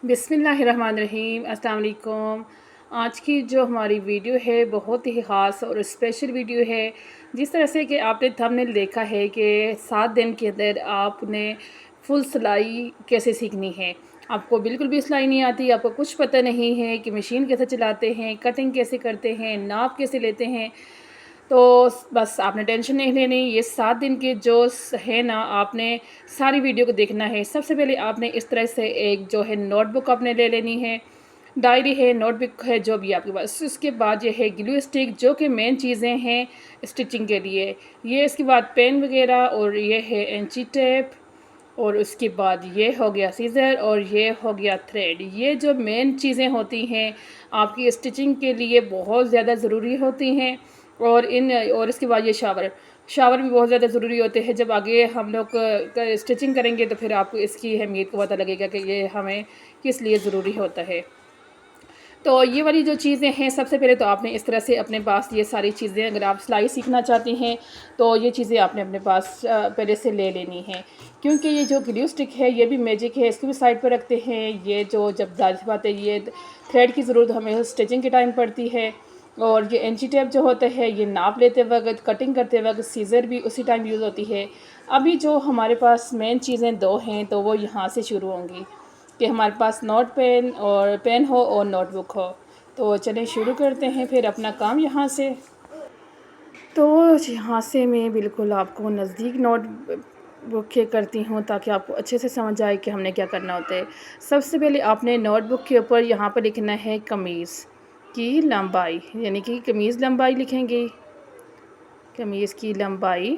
बिस्मिल्लाहिर्रहमानिर्रहीम। अस्सलाम वालेकुम। आज की जो हमारी वीडियो है बहुत ही ख़ास और स्पेशल वीडियो है। जिस तरह से कि आपने थंबनेल देखा है कि 7 दिन के अंदर आपने फुल सिलाई कैसे सीखनी है। आपको बिल्कुल भी सिलाई नहीं आती, आपको कुछ पता नहीं है कि मशीन कैसे चलाते हैं, कटिंग कैसे करते हैं, नाप कैसे लेते हैं। तो बस आपने टेंशन नहीं लेनी। ये 7 दिन के जो है ना, आपने सारी वीडियो को देखना है। सबसे पहले आपने इस तरह से एक जो है नोटबुक आपने ले लेनी है, डायरी है, नोटबुक है, जो भी आपके पास। उसके बाद ये है ग्लू स्टिक, जो कि मेन चीज़ें हैं स्टिचिंग के लिए। ये इसके बाद पेन वगैरह, और ये है इंची टेप, और उसके बाद ये हो गया सीज़र, और ये हो गया थ्रेड। ये जो मेन चीज़ें होती हैं आपकी स्टिचिंग के लिए बहुत ज़्यादा ज़रूरी होती हैं। और इसके बाद ये शावर भी बहुत ज़्यादा ज़रूरी होते हैं। जब आगे हम लोग स्टिचिंग करेंगे तो फिर आपको इसकी अहमियत को पता लगेगा कि ये हमें किस लिए ज़रूरी होता है। तो ये वाली जो चीज़ें हैं, सबसे पहले तो आपने इस तरह से अपने पास ये सारी चीज़ें, अगर आप सिलाई सीखना चाहती हैं तो ये चीज़ें आपने अपने पास पहले से ले लेनी हैं। क्योंकि ये जो ग्लू स्टिक है ये भी मैजिक है, इसको भी साइड पर रखते हैं। ये जो जब जाहिर सी बात है ये थ्रेड की ज़रूरत हमें स्टिचिंग के टाइम पड़ती है। और ये इंची टेप जो होता है ये नाप लेते वक्त, कटिंग करते वक्त, सीज़र भी उसी टाइम यूज़ होती है। अभी जो हमारे पास मेन चीज़ें दो हैं तो वो यहाँ से शुरू होंगी कि हमारे पास पेन हो और नोटबुक हो। तो चलें शुरू करते हैं फिर अपना काम यहाँ से। तो यहाँ से मैं बिल्कुल आपको नज़दीक नोटबुक के करती हूँ ताकि आपको अच्छे से समझ आए कि हमने क्या करना होता है। सबसे पहले आपने नोटबुक के ऊपर यहाँ पर लिखना है कमीज़ की लंबाई, यानी कि कमीज़ लंबाई लिखेंगे। कमीज़ की लंबाई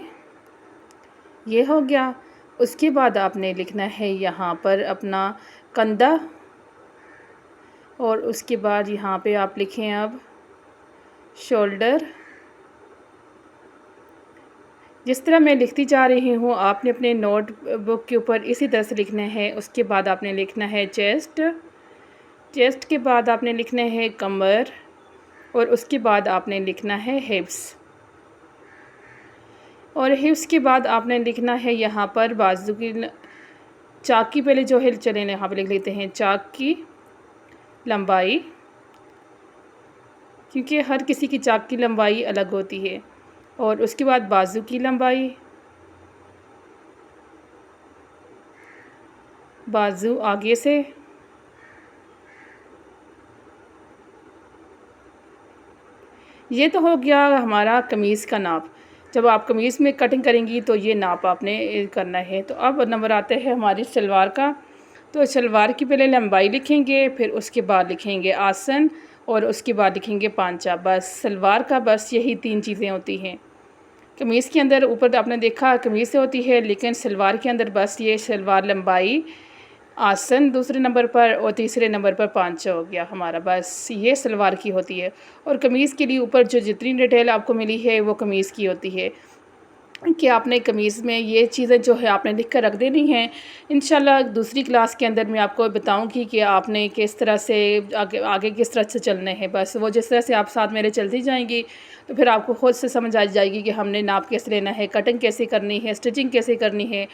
ये हो गया। उसके बाद आपने लिखना है यहाँ पर अपना कंधा, और उसके बाद यहाँ पे आप लिखें अब शोल्डर। जिस तरह मैं लिखती जा रही हूँ आपने अपने नोटबुक के ऊपर इसी तरह से लिखना है। उसके बाद आपने लिखना है चेस्ट। चेस्ट के बाद आपने लिखना है कमर, और उसके बाद आपने लिखना है हिप्स। और हिप्स के बाद आपने लिखना है यहाँ पर बाजू की चाक की, पहले जो है चलें यहाँ पे लिख लेते हैं चाक की लंबाई, क्योंकि हर किसी की चाक की लंबाई अलग होती है। और उसके बाद बाजू की लंबाई, बाजू आगे से, ये तो हो गया हमारा कमीज़ का नाप। जब आप कमीज़ में कटिंग करेंगी तो ये नाप आपने करना है। तो अब नंबर आते हैं हमारी सलवार का। तो सलवार की पहले लंबाई लिखेंगे, फिर उसके बाद लिखेंगे आसन, और उसके बाद लिखेंगे पांचा। बस सलवार का बस यही 3 चीज़ें होती हैं। कमीज़ के अंदर ऊपर आपने देखा कमीज़ से होती है, लेकिन सलवार के अंदर बस ये सलवार लंबाई, आसन दूसरे नंबर पर, और तीसरे नंबर पर पांचा हो गया हमारा। बस ये सलवार की होती है। और कमीज़ के लिए ऊपर जो जितनी डिटेल आपको मिली है वो कमीज़ की होती है कि आपने कमीज़ में ये चीज़ें जो है आपने लिख कर रख देनी हैं। इंशाल्लाह दूसरी क्लास के अंदर मैं आपको बताऊंगी कि आपने किस तरह से आगे किस तरह से चलना है। बस वो जिस तरह से आप साथ मेरे चलती जाएंगी तो फिर आपको खुद से समझ आ जाएगी कि हमने नाप कैसे लेना है, कटिंग कैसे करनी है, स्टिचिंग कैसे करनी है।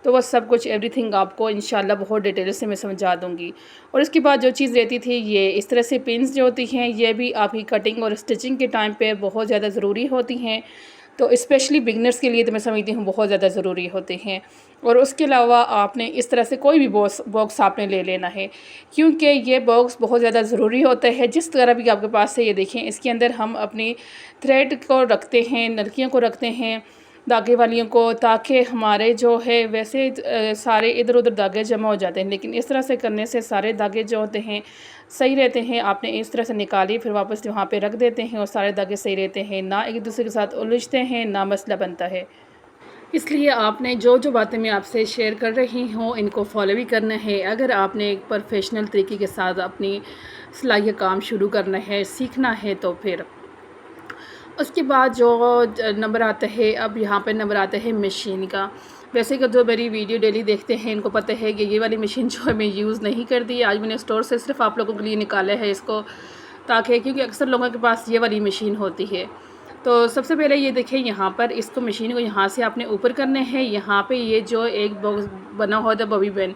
तो वो सब कुछ एवरीथिंग आपको इंशाल्लाह बहुत डिटेल से मैं समझा दूँगी। और इसके बाद जो चीज़ रहती थी, ये इस तरह से पिन्स जो होती हैं ये भी आपकी कटिंग और स्टिचिंग के टाइम पे बहुत ज़्यादा ज़रूरी होती हैं। तो स्पेशली बिगनर्स के लिए तो मैं समझती हूँ बहुत ज़्यादा ज़रूरी होते हैं। और उसके अलावा आपने इस तरह से कोई भी बॉक्स आपने ले लेना है, क्योंकि ये बॉक्स बहुत ज़्यादा ज़रूरी होता है। जिस तरह भी आपके पास है ये देखें, इसके अंदर हम अपनी थ्रेड को रखते हैं, नलकियों को रखते हैं, धागे वालियों को, ताकि हमारे जो है वैसे सारे इधर उधर धागे जमा हो जाते हैं, लेकिन इस तरह से करने से सारे धागे जो होते हैं सही रहते हैं। आपने इस तरह से निकाली, फिर वापस वहाँ पे रख देते हैं और सारे धागे सही रहते हैं, ना एक दूसरे के साथ उलझते हैं, ना मसला बनता है। इसलिए आपने जो जो बातें मैं आपसे शेयर कर रही हूँ इनको फॉलो भी करना है। अगर आपने एक प्रोफेशनल तरीके के साथ अपनी सिलाई का काम शुरू करना है, सीखना है, तो फिर उसके बाद जो नंबर आता है, अब यहाँ पर नंबर आता है मशीन का। वैसे कि जो मेरी वीडियो डेली देखते हैं इनको पता है कि ये वाली मशीन जो है मैं यूज़ नहीं करती। आज मैंने स्टोर से सिर्फ आप लोगों के लिए निकाला है इसको, ताकि क्योंकि अक्सर लोगों के पास ये वाली मशीन होती है। तो सबसे पहले ये देखें, यहाँ पर इसको मशीन को यहाँ से आपने ऊपर करने हैं। यहाँ पे ये जो एक बॉक्स बना होता है बॉबी पिन,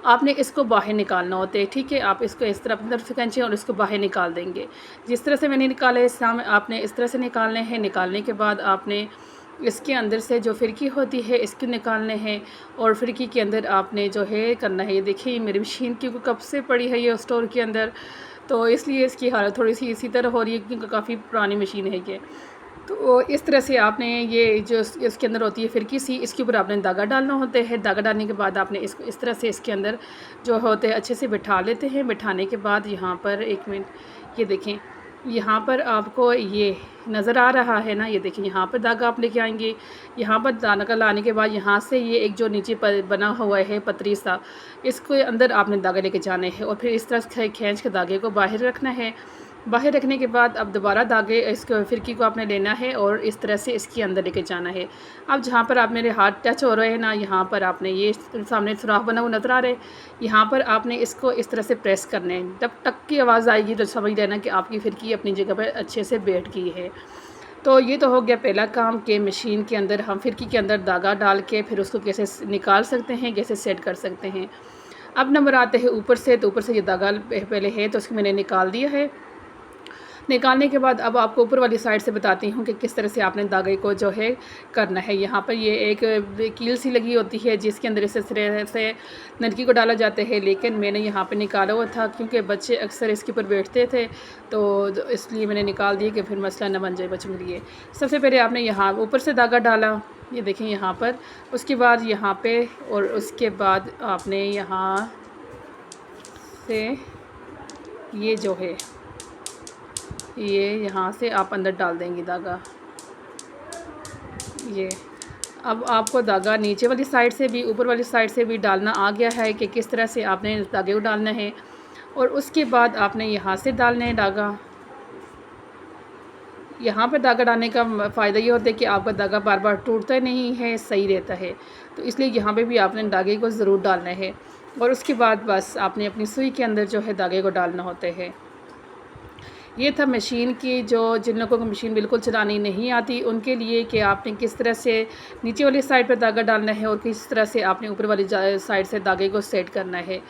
आपने इसको बाहर निकालना होता है, ठीक है। आप इसको इस तरफ अपनी तरफ से खींचें और इसको बाहर निकाल देंगे। जिस तरह से मैंने निकाला है सामने, आपने इस तरह से निकालने हैं। निकालने के बाद आपने इसके अंदर से जो फिरकी होती है इसको निकालने हैं, और फिरकी के अंदर आपने जो है करना है। ये देखिए मेरी मशीन की कब से पड़ी है ये स्टोर के अंदर, तो इसलिए इसकी हालत थोड़ी सी इसी तरह हो रही है क्योंकि काफ़ी पुरानी मशीन है ये। तो इस तरह से आपने ये जो इसके अंदर होती है फिरकी सी, इसके ऊपर आपने धागा डालना होता है। धागा डालने के बाद आपने इसको इस तरह से इसके अंदर जो होते हैं अच्छे से बिठा लेते हैं। बिठाने के बाद यहाँ पर एक मिनट, ये देखें यहाँ पर आपको ये नज़र आ रहा है ना, ये देखें यहाँ पर धागा आप लेके आएंगे। यहाँ पर धागा लाने के बाद यहाँ से ये एक जो नीचे बना हुआ है पतरी सा, इसके अंदर आपने धागा लेके जाने हैं और फिर इस तरह से खींच के धागे को बाहर रखना है। बाहर रखने के बाद अब दोबारा धागे इसको फिरकी को आपने लेना है और इस तरह से इसके अंदर लेके जाना है। अब जहाँ पर आप मेरे हाथ टच हो रहे हैं ना, यहाँ पर आपने ये सामने सुराख बना हुआ नज़र आ रहा है, यहाँ पर आपने इसको इस तरह से प्रेस करना है। जब टक की आवाज़ आएगी तो समझ लेना कि आपकी फिरकी अपनी जगह पर अच्छे से बैठ गई है। तो ये तो हो गया पहला काम कि मशीन के अंदर हम फिरकी के अंदर धागा डाल के फिर उसको कैसे निकाल सकते हैं, कैसे सेट कर सकते हैं। अब नंबर आते हैं ऊपर से, तो ऊपर से ये धागा पहले है तो उसको मैंने निकाल दिया है। निकालने के बाद अब आपको ऊपर वाली साइड से बताती हूँ कि किस तरह से आपने धागे को जो है करना है। यहाँ पर ये एक कील सी लगी होती है जिसके अंदर इस तरह से नलकी को डाला जाता है, लेकिन मैंने यहाँ पे निकाला हुआ था क्योंकि बच्चे अक्सर इसके ऊपर बैठते थे, तो इसलिए मैंने निकाल दिया कि फिर मसला न बन जाए बच्चों के लिए। सबसे पहले आपने यहाँ ऊपर से धागा डाला, ये देखें यहाँ पर, उसके बाद यहाँ पे, और उसके बाद आपने यहाँ से ये जो है ये यहाँ से आप अंदर डाल देंगे धागा। ये अब आपको धागा नीचे वाली साइड से भी ऊपर वाली साइड से भी डालना आ गया है कि किस तरह से आपने धागे को डालना है, और उसके बाद आपने यहाँ से डालना है धागा। यहाँ पर धागा डालने का फ़ायदा ये होता है कि आपका धागा बार बार टूटता नहीं है, सही रहता है। तो इसलिए यहाँ पे भी आपने धागे को ज़रूर डालना है, और उसके बाद बस आपने अपनी सुई के अंदर जो है धागे को डालना होता है। ये था मशीन की, जो जिन लोगों को मशीन बिल्कुल चलानी नहीं आती उनके लिए, कि आपने किस तरह से नीचे वाली साइड पर धागा डालना है और किस तरह से आपने ऊपर वाली साइड से धागे को सेट करना है।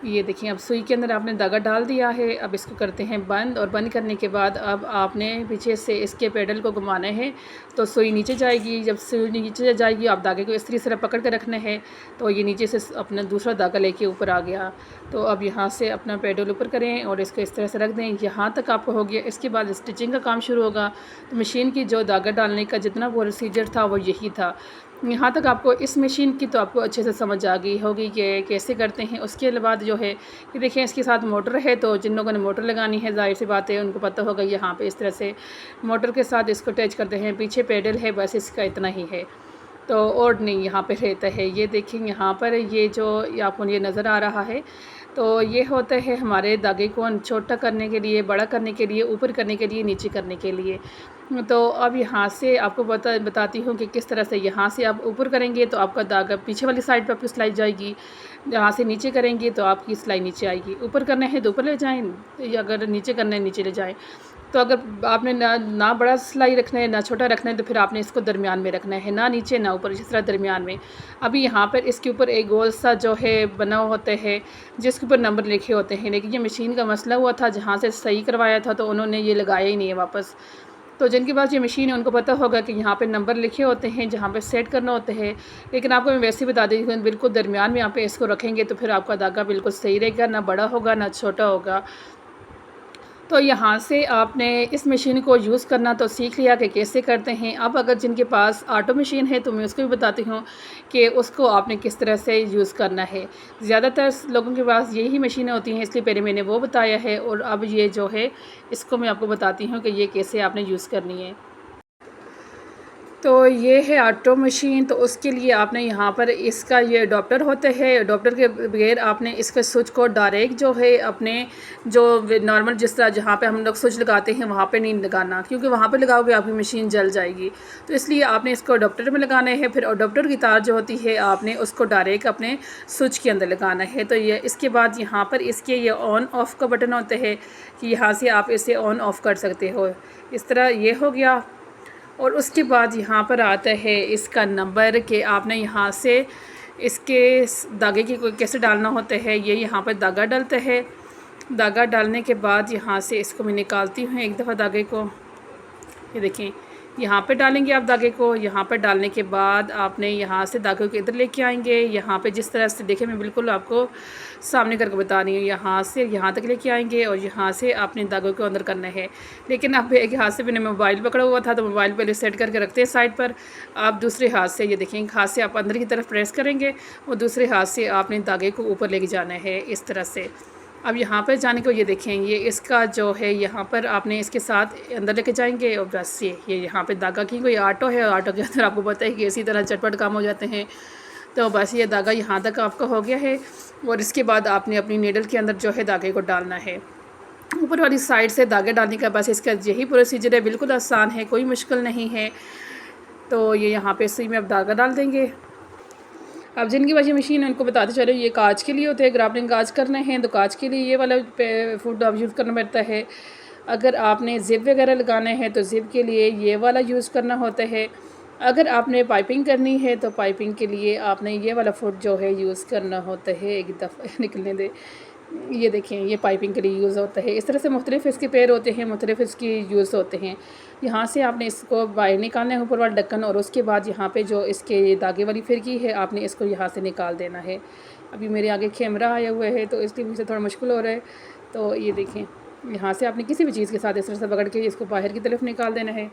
ये देखिए अब सुई के अंदर आपने धागा डाल दिया है। अब इसको करते हैं बंद, और बंद करने के बाद अब आपने पीछे से इसके पेडल को घुमाना है तो सुई नीचे जाएगी। जब सुई नीचे जाएगी आप धागे को इस तरह पकड़ कर रखना है, तो ये नीचे से अपना दूसरा धागा लेके ऊपर आ गया। तो अब यहाँ से अपना पेडल ऊपर करें और इसको इस तरह से रख दें, यहाँ तक आपको हो गया। इसके बाद स्टिचिंग का काम शुरू होगा। तो मशीन की जो धागा डालने का जितना प्रोसीजर था वो यही था। यहाँ तक आपको इस मशीन की तो आपको अच्छे से समझ आ गई होगी कि कैसे करते हैं। उसके बाद जो है ये देखें इसके साथ मोटर है, तो जिन लोगों ने मोटर लगानी है ज़ाहिर सी बात है उनको पता होगा। यहाँ पे इस तरह से मोटर के साथ इसको अटैच करते हैं, पीछे पेडल है, बस इसका इतना ही है, तो और नहीं यहाँ पे रहता है। ये देखें यहाँ पर ये जो आपको ये नज़र आ रहा है, तो ये होता है हमारे धागे को छोटा करने के लिए, बड़ा करने के लिए, ऊपर करने के लिए, नीचे करने के लिए। तो अब यहाँ से आपको बताती हूँ कि किस तरह से यहाँ से आप ऊपर करेंगे तो आपका धागा पीछे वाली साइड पर आपकी सिलाई जाएगी, यहाँ से नीचे करेंगे तो आपकी सिलाई नीचे आएगी। ऊपर करना है तो ऊपर ले जाएँ, या अगर नीचे करना है नीचे ले जाएँ। तो अगर आपने ना बड़ा सिलाई रखना है ना छोटा रखना है, तो फिर आपने इसको दरमियान में रखना है, ना नीचे ना ऊपर, इस तरह दरमियान में। अभी यहाँ पर इसके ऊपर एक गोल सा जो है बना होता है जिसके ऊपर नंबर लिखे होते हैं, लेकिन ये मशीन का मसला हुआ था, जहाँ से सही करवाया था तो उन्होंने ये लगाया ही नहीं है वापस। तो जिनके पास ये मशीन है उनको पता होगा कि यहाँ पे नंबर लिखे होते हैं जहाँ पे सेट करना होता है, लेकिन आपको मैं वैसे बता दी बिल्कुल दरमियान में यहाँ पे इसको रखेंगे तो फिर आपका धागा बिल्कुल सही रहेगा, ना बड़ा होगा ना छोटा होगा। तो यहाँ से आपने इस मशीन को यूज़ करना तो सीख लिया कि कैसे करते हैं। अब अगर जिनके पास ऑटो मशीन है तो मैं उसको भी बताती हूँ कि उसको आपने किस तरह से यूज़ करना है। ज़्यादातर लोगों के पास यही मशीनें होती हैं, इसलिए पहले मैंने वो बताया है, और अब ये जो है इसको मैं आपको बताती हूँ कि ये कैसे आपने यूज़ करनी है। तो ये है ऑटो मशीन। तो उसके लिए आपने यहाँ पर इसका ये अडॉप्टर होते हैं, अडॉप्टर के बगैर आपने इसका स्विच को डायरेक्ट जो है अपने जो नॉर्मल जिस तरह जहाँ पे हम लोग स्विच लगाते हैं वहाँ पे नहीं लगाना, क्योंकि वहाँ पे लगाओगे आपकी मशीन जल जाएगी। तो इसलिए आपने इसको अडॉप्टर में लगाना है। फिर अडॉप्टर की तार जो होती है आपने उसको डायरेक्ट अपने स्विच के अंदर लगाना है। तो ये इसके बाद यहाँ पर इसके ये ऑन ऑफ़ का बटन होते हैं कि यहाँ से आप इसे ऑन ऑफ़ कर सकते हो। इस तरह ये हो गया। और उसके बाद यहाँ पर आता है इसका नंबर कि आपने यहाँ से इसके धागे की कोई कैसे डालना होता है। ये यहाँ पर धागा डालता है। धागा डालने के बाद यहाँ से इसको मैं निकालती हूँ एक दफ़ा धागे को। ये देखें, यहाँ पे डालेंगे आप धागे को। यहाँ पर डालने के बाद आपने यहाँ से धागे को इधर लेके आएंगे। यहाँ पे जिस तरह से देखें, मैं बिल्कुल आपको सामने करके बता रही हूँ। यहाँ से यहाँ तक लेके आएंगे और यहाँ से आपने धागों को अंदर करना है। लेकिन अब एक हाथ से मैंने मोबाइल पकड़ा हुआ था तो मोबाइल पहले सेट करके रखते हैं साइड पर। आप दूसरे हाथ से ये देखें, एक हाथ से आप अंदर की तरफ प्रेस करेंगे और दूसरे हाथ से आपने धागे को ऊपर लेके जाना है इस तरह से। अब यहाँ पर जाने को ये देखें, ये इसका जो है यहाँ पर आपने इसके साथ अंदर लेके जाएंगे और बस ये यहाँ पे धागा की कोई ऑटो है, ऑटो के अंदर आपको पता है कि इसी तरह चटपट काम हो जाते हैं। तो बस ये धागा यहाँ तक आपका हो गया है। और इसके बाद आपने अपनी नीडल के अंदर जो है धागे को डालना है। ऊपर वाली साइड से धागे डालने का बस इसका यही प्रोसीजर है। बिल्कुल आसान है, कोई मुश्किल नहीं है। तो ये यहाँ पर इसी में अब धागा डाल देंगे। अब जिनकी वजह मशीन है उनको बताते चलो, ये कांच के लिए होते हैं। अगर आपने कांच करना है तो कांच के लिए ये वाला फूड आप यूज़ करना पड़ता है। अगर आपने ज़िप वगैरह लगाना है तो ज़िप के लिए ये वाला यूज़ करना होता है। अगर आपने पाइपिंग करनी है तो पाइपिंग के लिए आपने ये वाला फूड जो है यूज़ करना होता है। एक दफ़ा निकलने दे, ये देखें, ये पाइपिंग के लिए यूज़ होता है। इस तरह से मुख्तलिफ़ इसके पैर होते हैं, मुख्तलिफ़ इसकी यूज़ होते हैं। यहाँ से आपने इसको बाहर निकालना है, ऊपर वाला ढक्कन, और उसके बाद यहाँ पे जो इसके ये धागे वाली फिरकी है आपने इसको यहाँ से निकाल देना है। अभी मेरे आगे कैमरा आया हुआ है तो इसलिए मुझे थोड़ा मुश्किल हो रहा है। तो ये देखें, यहाँ से आपने किसी भी चीज़ के साथ इस तरह से पकड़ के इसको बाहर की तरफ निकाल देना है।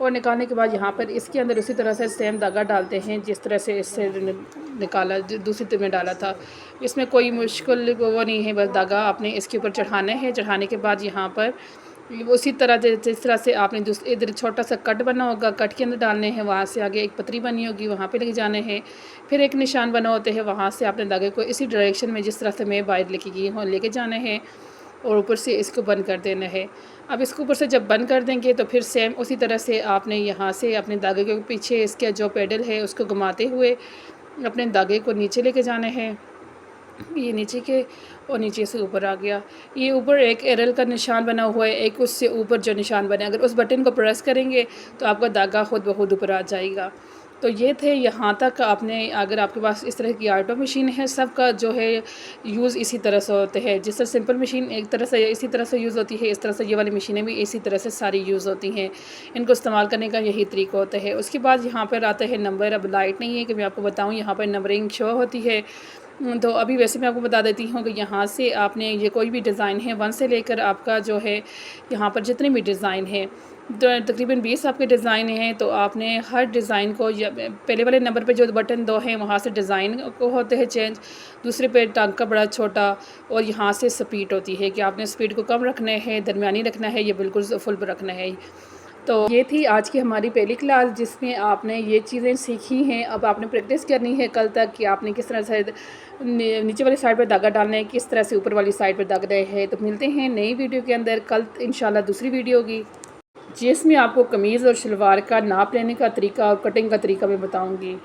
और निकालने के बाद यहाँ पर इसके अंदर उसी तरह से सेम धागा डालते हैं जिस तरह से इससे निकाला दूसरी तरफ में डाला था। इसमें कोई मुश्किल वो नहीं है, बस धागा आपने इसके ऊपर चढ़ाना है। चढ़ाने के बाद यहाँ पर उसी तरह जिस तरह से आपने इधर छोटा सा कट बना होगा, कट के अंदर डालने हैं। वहाँ से आगे एक पतरी बनी होगी, वहाँ पे लेके जाने हैं। फिर एक निशान बना होते हैं, वहाँ से आपने धागे को इसी डायरेक्शन में जिस तरह से मैं बाहर लेके गई हूँ लेके जाने हैं और ऊपर से इसको बंद कर देना है। अब इसको ऊपर से जब बंद कर देंगे तो फिर सेम उसी तरह से आपने यहाँ से अपने धागे के पीछे इसका जो पेडल है उसको घुमाते हुए अपने धागे को नीचे लेके जाने हैं। ये नीचे के और नीचे से ऊपर आ गया। ये ऊपर एक एरल का निशान बना हुआ है, एक उससे ऊपर जो निशान बना है, अगर उस बटन को प्रेस करेंगे तो आपका धागा खुद ब खुद ऊपर आ जाएगा। तो ये थे यहाँ तक। आपने अगर आपके पास इस तरह की ऑटो मशीन है, सबका जो है यूज़ इसी तरह से होते हैं। जिस तरह सिंपल मशीन एक तरह से इसी तरह से यूज़ होती है, इस तरह से ये वाली मशीनें भी इसी तरह से सारी यूज़ होती हैं। इनको इस्तेमाल करने का यही तरीका होता है। उसके बाद यहाँ पर आता है नंबर। अब लाइट नहीं है कि मैं आपको बताऊँ, यहाँ पर नंबरिंग शो होती है। तो अभी वैसे मैं आपको बता देती हूँ कि यहाँ से आपने ये कोई भी डिज़ाइन है 1 से लेकर आपका जो है यहाँ पर जितने भी डिज़ाइन है तकरीबन 20 आपके डिज़ाइन हैं। तो आपने हर डिज़ाइन को पहले वाले नंबर पे जो बटन 2 हैं वहाँ से डिज़ाइन को होते हैं चेंज, दूसरे पे टांका बड़ा छोटा, और यहाँ से स्पीड होती है कि आपने स्पीड को कम रखना है, दरमियानी रखना है, ये बिल्कुल फुल रखना है। तो ये थी आज की हमारी पहली क्लास जिसमें आपने ये चीज़ें सीखी हैं। अब आपने प्रैक्टिस करनी है कल तक कि आपने किस तरह से नीचे वाली साइड पर धागा डालना है, किस तरह से ऊपर वाली साइड पर दाग रहे हैं। तो मिलते हैं नई वीडियो के अंदर कल इंशाल्लाह दूसरी वीडियो होगी जिसमें आपको कमीज़ और शलवार का नाप लेने का तरीका और कटिंग का तरीका मैं बताऊँगी।